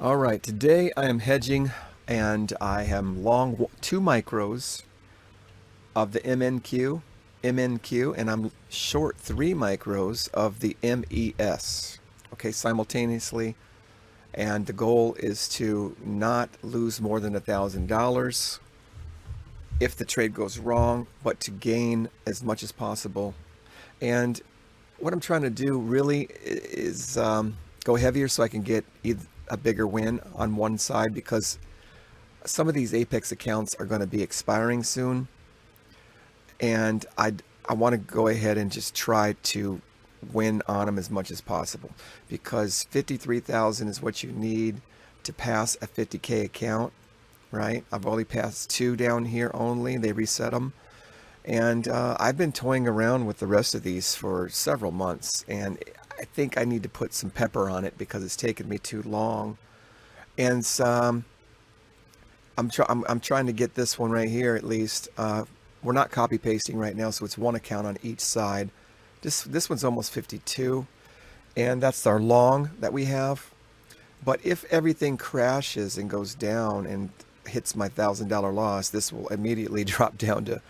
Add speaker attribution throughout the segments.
Speaker 1: All right, today I am hedging and I am long 2 micros of the MNQ, and I'm short 3 micros of the MES, okay, simultaneously. And the goal is to not lose more than $1,000 if the trade goes wrong, but to gain as much as possible. And what I'm trying to do really is go heavier so I can get a bigger win on one side, because some of these Apex accounts are going to be expiring soon, and I want to go ahead and just try to win on them as much as possible, because 53,000 is what you need to pass a 50K account, right? I've only passed 2 down here only. They reset them. And I've been toying around with the rest of these for several months, and I think I need to put some pepper on it because it's taken me too long. And I'm trying to get this one right here at least. We're not copy pasting right now, so it's one account on each side. This one's almost 52, and that's our long that we have. But if everything crashes and goes down and hits my $1,000 loss, this will immediately drop down to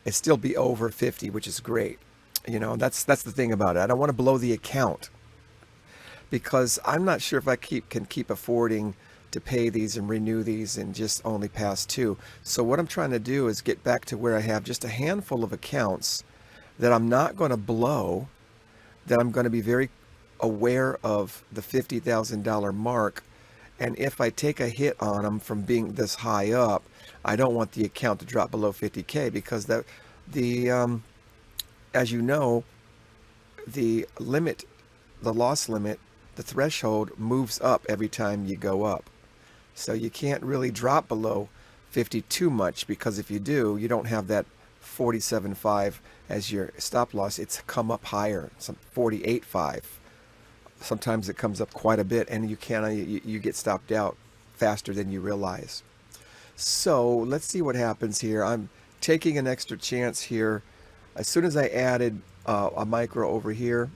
Speaker 1: it still be over 50, which is great. You know, that's the thing about it. I don't want to blow the account, because I'm not sure if I can keep affording to pay these and renew these and just only pass 2. So what I'm trying to do is get back to where I have just a handful of accounts that I'm not going to blow, that I'm going to be very aware of the $50,000 mark. And if I take a hit on them from being this high up, I don't want the account to drop below 50K, because as you know, the loss limit, the threshold moves up every time you go up. So you can't really drop below 50 too much, because if you do, you don't have that 47.5 as your stop loss. It's come up higher, some 48.5. Sometimes it comes up quite a bit, and you get stopped out faster than you realize. So let's see what happens here. I'm taking an extra chance here. As soon as I added a micro over here,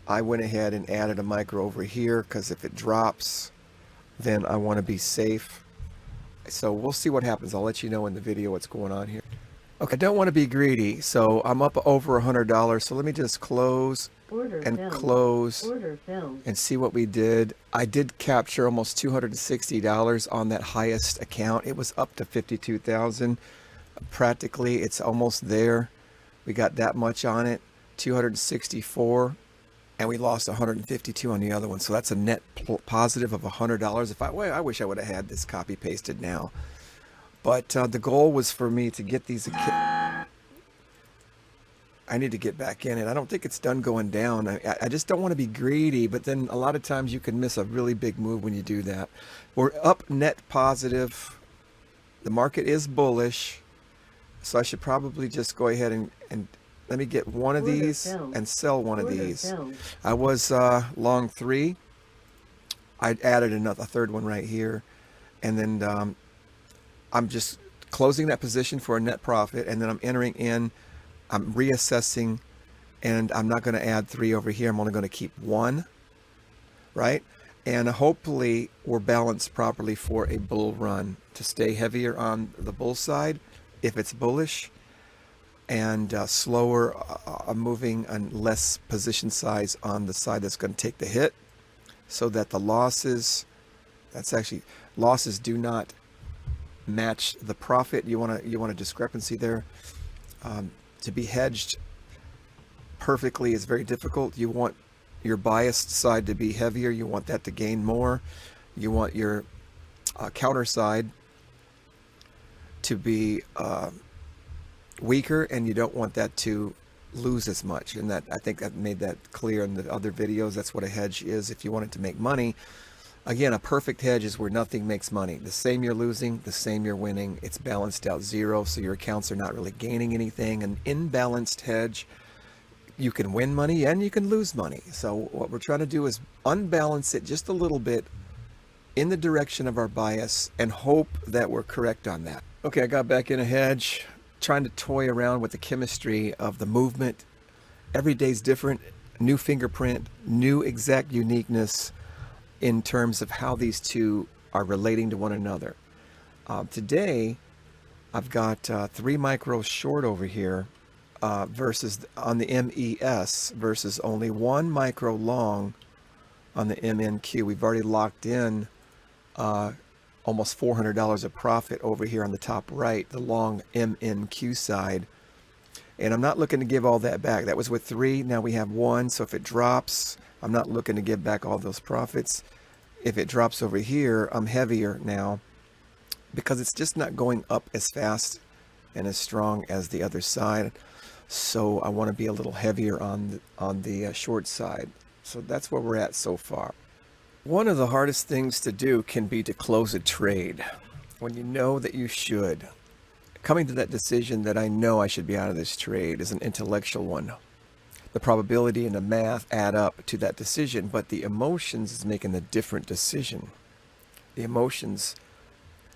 Speaker 1: I went ahead and added a micro over here, because if it drops, then I want to be safe. So we'll see what happens. I'll let you know in the video what's going on here. Okay, I don't want to be greedy, so I'm up over $100. So let me just close and close and see what we did. I did capture almost $260 on that highest account. It was up to 52,000. Practically, it's almost there. We got that much on it, 264, and we lost 152 on the other one. So that's a net positive of $100. I wish I would have had this copy pasted now. But the goal was for me to get these. I need to get back in it. I don't think it's done going down. I just don't want to be greedy, but then a lot of times you can miss a really big move when you do that. We're up net positive. The market is bullish, so I should probably just go ahead and let me get one of these and sell one of these. I was long 3. I added a third one right here, and then I'm just closing that position for a net profit, and then I'm entering in, I'm reassessing, and I'm not going to add 3 over here. I'm only going to keep 1, right? And hopefully we're balanced properly for a bull run, to stay heavier on the bull side if it's bullish, and slower moving and less position size on the side that's going to take the hit, so that the losses do not match the profit. You want a discrepancy there. To be hedged perfectly is very difficult. You want your biased side to be heavier. You want that to gain more. You want your counter side to be weaker, and you don't want that to lose as much. And that, I think I've made that clear in the other videos. That's what a hedge is. If you want it to make money, again, a perfect hedge is where nothing makes money. The same you're losing, the same you're winning. It's balanced out 0, so your accounts are not really gaining anything. An imbalanced hedge, you can win money and you can lose money. So what we're trying to do is unbalance it just a little bit in the direction of our bias and hope that we're correct on that. Okay, I got back in a hedge, trying to toy around with the chemistry of the movement. Every day's different, new fingerprint, new exact uniqueness. in terms of how these two are relating to one another. Today, I've got 3 micros short over here versus on the MES versus only 1 micro long on the MNQ. We've already locked in almost $400 of profit over here on the top right, the long MNQ side. And I'm not looking to give all that back. That was with 3, now we have 1. So if it drops, I'm not looking to give back all those profits. If it drops over here, I'm heavier now because it's just not going up as fast and as strong as the other side. So I want to be a little heavier on the short side. So that's where we're at so far. One of the hardest things to do can be to close a trade when you know that you should. Coming to that decision that I know I should be out of this trade is an intellectual one. The probability and the math add up to that decision, but the emotions is making a different decision. The emotions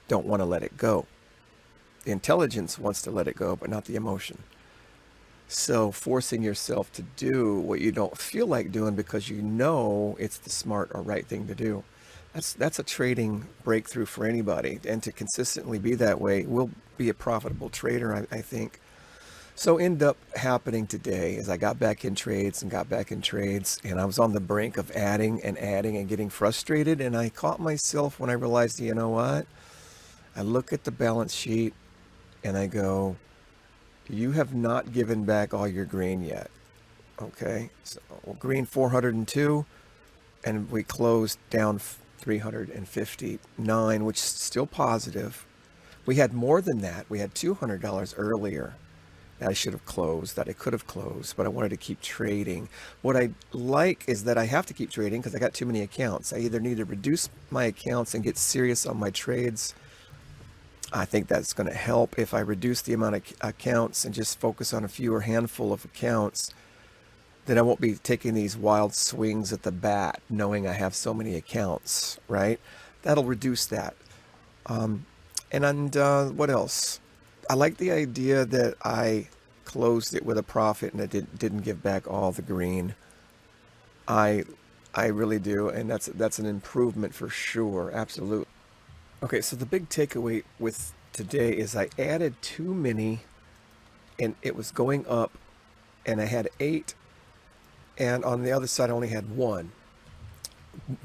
Speaker 1: don't want to let it go. The intelligence wants to let it go, but not the emotion. So forcing yourself to do what you don't feel like doing because you know it's the smart or right thing to do. That's a trading breakthrough for anybody. And to consistently be that way will be a profitable trader, I think. So end up happening today as I got back in trades and I was on the brink of adding and getting frustrated. And I caught myself when I realized, you know what? I look at the balance sheet and I go, you have not given back all your green yet. Okay, so green 402 and we closed down 359, which is still positive. We had more than that. We had $200 earlier that I should have closed, that I could have closed, but I wanted to keep trading. What I like is that I have to keep trading because I got too many accounts. I either need to reduce my accounts and get serious on my trades. I think that's going to help if I reduce the amount of accounts and just focus on a fewer handful of accounts. Then I won't be taking these wild swings at the bat, knowing I have so many accounts, right? That'll reduce that. What else? I like the idea that I closed it with a profit and I didn't give back all the green. I really do, and that's an improvement for sure, absolutely. Okay, so the big takeaway with today is I added too many, and it was going up, and I had 8, and on the other side I only had 1.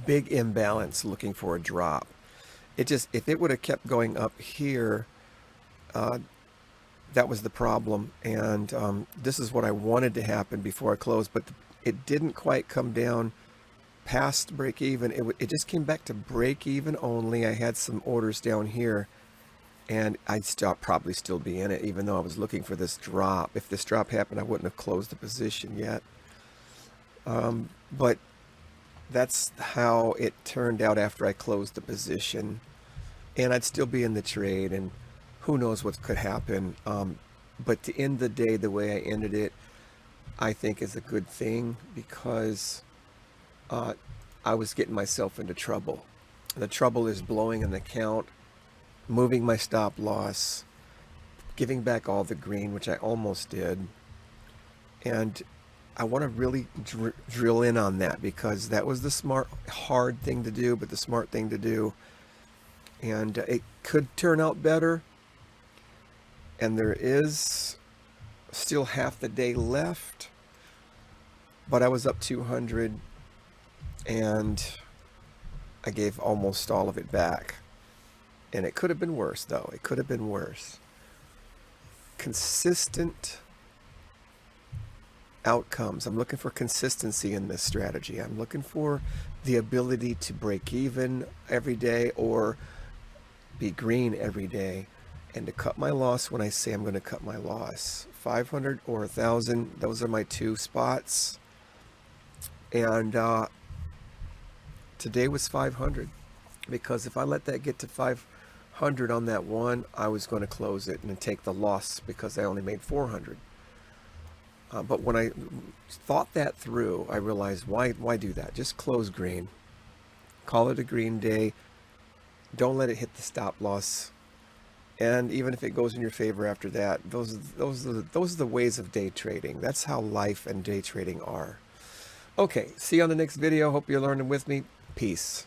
Speaker 1: Big imbalance looking for a drop. If it would have kept going up here, that was the problem, and this is what I wanted to happen before I closed, but it didn't quite come down past break even. It just came back to break even only. I had some orders down here, and I'd probably still be in it, even though I was looking for this drop. If this drop happened, I wouldn't have closed the position yet. But that's how it turned out after I closed the position, and I'd still be in the trade, and who knows what could happen. But to end the day the way I ended it, I think is a good thing, because I was getting myself into trouble. The trouble is blowing an account, moving my stop loss, giving back all the green, which I almost did. And I want to really drill in on that, because that was the smart, hard thing to do, but the smart thing to do. And it could turn out better. And there is still half the day left, but I was up 200 and I gave almost all of it back. And it could have been worse, though. It could have been worse. Consistent outcomes. I'm looking for consistency in this strategy. I'm looking for the ability to break even every day or be green every day, and to cut my loss when I say I'm going to cut my loss. 500 or 1,000, those are my 2 spots. And today was 500, because if I let that get to 500 on that one, I was going to close it and take the loss because I only made 400. But when I thought that through, I realized, why do that? Just close green. Call it a green day. Don't let it hit the stop loss. And even if it goes in your favor after that, those are the ways of day trading. That's how life and day trading are. Okay, see you on the next video. Hope you're learning with me. Peace.